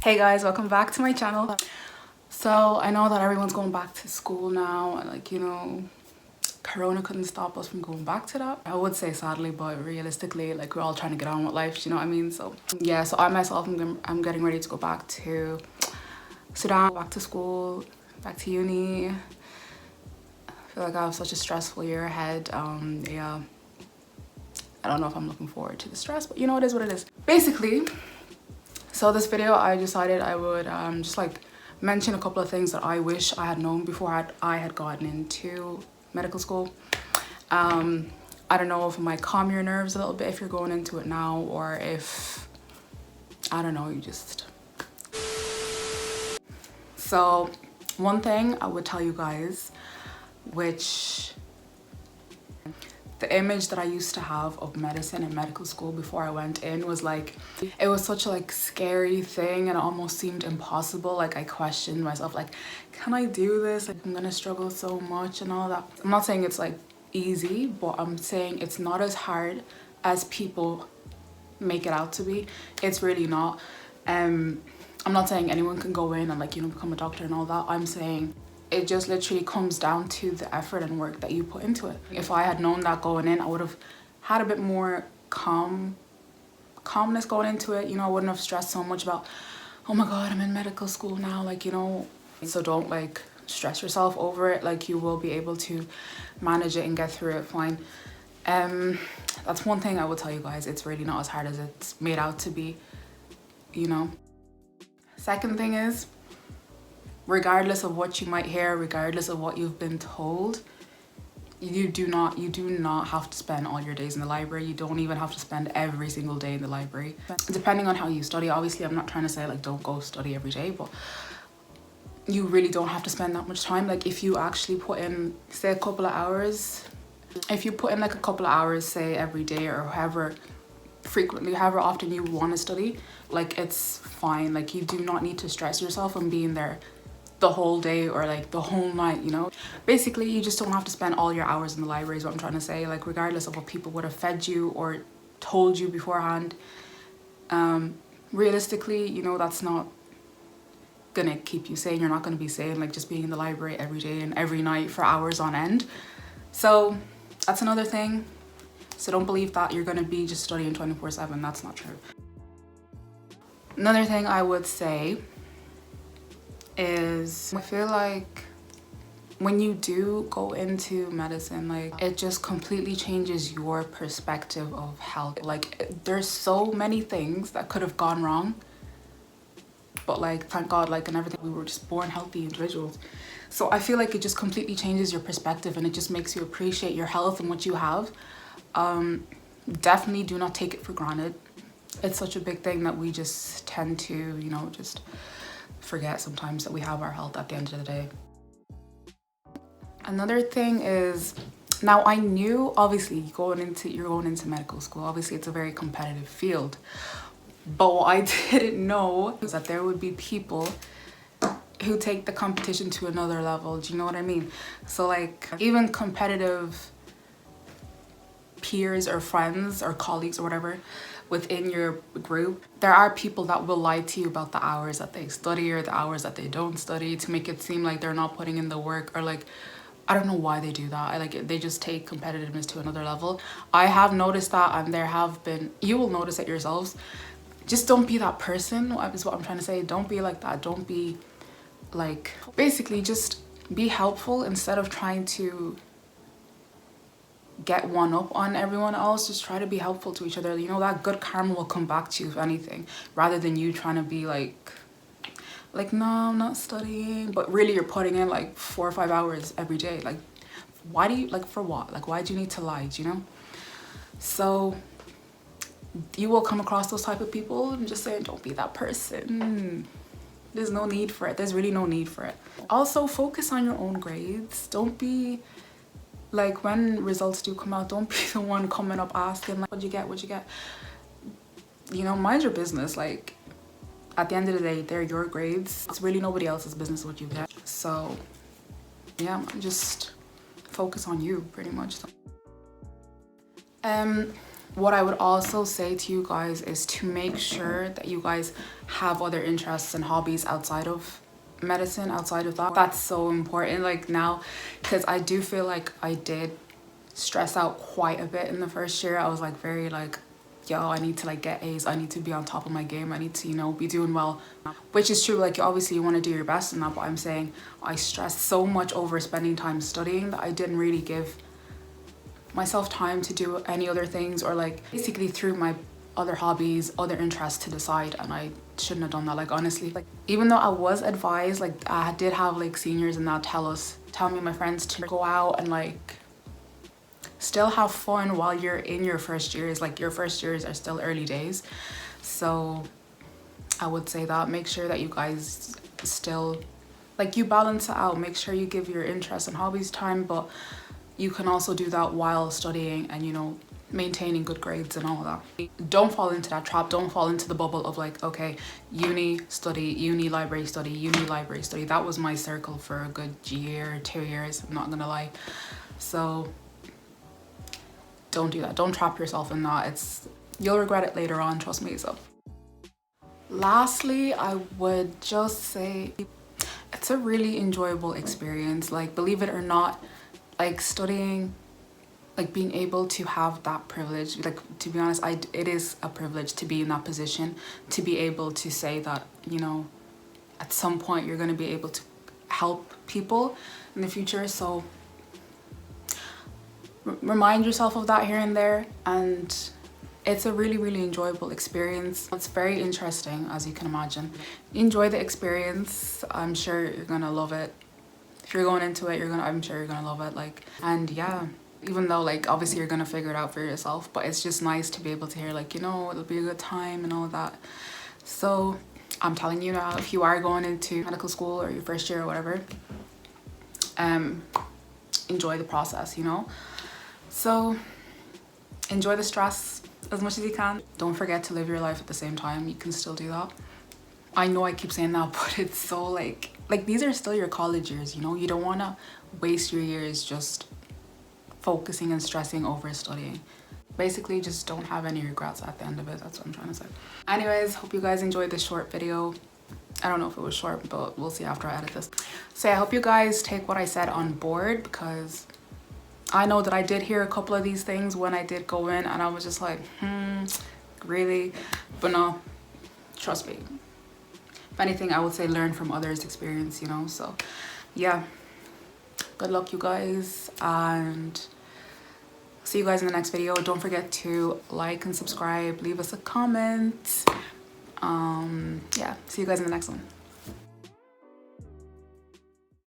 Hey guys, welcome back to my channel. So I know that everyone's going back to school now, and like, you know, Corona couldn't stop us from going back to that. I would say sadly, but realistically, like, we're all trying to get on with life, you know what I mean? So yeah, so I myself, I'm getting ready to go back to Sudan, back to school, back to uni. I feel like I have such a stressful year ahead. Yeah, I don't know if I'm looking forward to the stress, but you know, it is what it is. Basically, so this video, I decided I would just like mention a couple of things that I wish I had known before I had gotten into medical school. I don't know if it might calm your nerves a little bit if you're going into it now, or if, I don't know, you just... So one thing I would tell you guys, which the image that I used to have of medicine and medical school before I went in was like, it was such a like scary thing, and it almost seemed impossible. Like, I questioned myself, like, can I do this? Like, I'm gonna struggle so much and all that. I'm not saying it's like easy, but I'm saying it's not as hard as people make it out to be. It's really not. I'm not saying anyone can go in and like, you know, become a doctor and all that. I'm saying it just literally comes down to the effort and work that you put into it. If I had known that going in, I would have had a bit more calmness going into it. You know, I wouldn't have stressed so much about, oh my God, I'm in medical school now, like, you know. So don't like stress yourself over it. Like, you will be able to manage it and get through it fine. That's one thing I will tell you guys. It's really not as hard as it's made out to be, you know. Second thing is, regardless of what you might hear, regardless of what you've been told, you do not have to spend all your days in the library. You don't even have to spend every single day in the library. Depending on how you study, obviously I'm not trying to say like don't go study every day, but you really don't have to spend that much time. Like, if you actually put in, say, a couple of hours, if you put in like a couple of hours, say every day or however frequently, however often you want to study, like, it's fine. Like, you do not need to stress yourself on being there the whole day or like the whole night, you know. Basically, you just don't have to spend all your hours in the library is what I'm trying to say. Like, regardless of what people would have fed you or told you beforehand, realistically, you know, that's not gonna keep you sane. You're not gonna be sane like just being in the library every day and every night for hours on end. So that's another thing. So don't believe that you're gonna be just studying 24/7. That's not true. Another thing I would say is, I feel like when you do go into medicine, like, it just completely changes your perspective of health. Like, there's so many things that could have gone wrong, but like, thank God, like, and everything, we were just born healthy individuals. So I feel like it just completely changes your perspective, and it just makes you appreciate your health and what you have. Definitely do not take it for granted. It's such a big thing that we just tend to, you know, just forget sometimes that we have our health at the end of the day. Another thing is, now I knew obviously you're going into medical school, obviously it's a very competitive field, but what I didn't know is that there would be people who take the competition to another level. Do you know what I mean? So like, even competitive peers or friends or colleagues or whatever within your group, there are people that will lie to you about the hours that they study or the hours that they don't study to make it seem like they're not putting in the work, or like, I don't know why they do that. They just take competitiveness to another level. I have noticed that, and there have been, you will notice it yourselves. Just don't be that person, is what I'm trying to say. Don't be like that. Don't be like, basically just be helpful instead of trying to get one up on everyone else. Just try to be helpful to each other. You know, that good karma will come back to you if anything, rather than you trying to be like, no, I'm not studying, but really you're putting in like 4 or 5 hours every day. Like, why do you, like, for what? Like, why do you need to lie? Do you know? So you will come across those type of people. I'm just saying, don't be that person. There's no need for it. There's really no need for it. Also, focus on your own grades. Don't be like, when results do come out, don't be the one coming up asking like, what'd you get? You know, mind your business. Like, at the end of the day, they're your grades. It's really nobody else's business what you get. So yeah, just focus on you, pretty much. What I would also say to you guys is to make sure that you guys have other interests and hobbies outside of medicine, outside of that. That's so important, like now, because I do feel like I did stress out quite a bit in the first year. I was like very like, yo, I need to like get A's, I need to be on top of my game, I need to, you know, be doing well, which is true. Like obviously you want to do your best in that, but I'm saying I stressed so much over spending time studying that I didn't really give myself time to do any other things, or like basically through my other hobbies, other interests to decide, and I shouldn't have done that. Like honestly, like even though I was advised, like I did have like seniors and that tell me and my friends to go out and like still have fun while you're in your first years. Like your first years are still early days, so I would say that make sure that you guys still like you balance it out. Make sure you give your interests and hobbies time, but you can also do that while studying and, you know, maintaining good grades and all of that. Don't fall into that trap. Don't fall into the bubble of like, okay, uni, study, uni, library, study, uni, library, study. That was my circle for a good year, 2 years, I'm not gonna lie. So don't do that. Don't trap yourself in that. You'll regret it later on, trust me. So lastly, I would just say it's a really enjoyable experience. Like believe it or not, like studying, like being able to have that privilege, like to be honest, it is a privilege to be in that position, to be able to say that, you know, at some point you're going to be able to help people in the future. So remind yourself of that here and there, and it's a really, really enjoyable experience. It's very interesting, as you can imagine. Enjoy the experience. I'm sure you're gonna love it. If you're going into it, I'm sure you're gonna love it. Like, and yeah, even though like obviously you're gonna figure it out for yourself, but it's just nice to be able to hear like, you know, it'll be a good time and all of that. So I'm telling you now, if you are going into medical school or your first year or whatever, enjoy the process, you know. So enjoy the stress as much as you can. Don't forget to live your life at the same time. You can still do that. I know I keep saying that, but it's so like these are still your college years, you know. You don't want to waste your years just focusing and stressing over studying. Basically just don't have any regrets at the end of it. That's what I'm trying to say. Anyways, hope you guys enjoyed this short video. I don't know if it was short, but we'll see after I edit this. So I hope you guys take what I said on board, because I know that I did hear a couple of these things when I did go in, and I was just like, really? But no, trust me. If anything, I would say learn from others' experience, you know. So yeah, good luck you guys, and see you guys in the next video. Don't forget to like and subscribe, leave us a comment. Yeah, see you guys in the next one.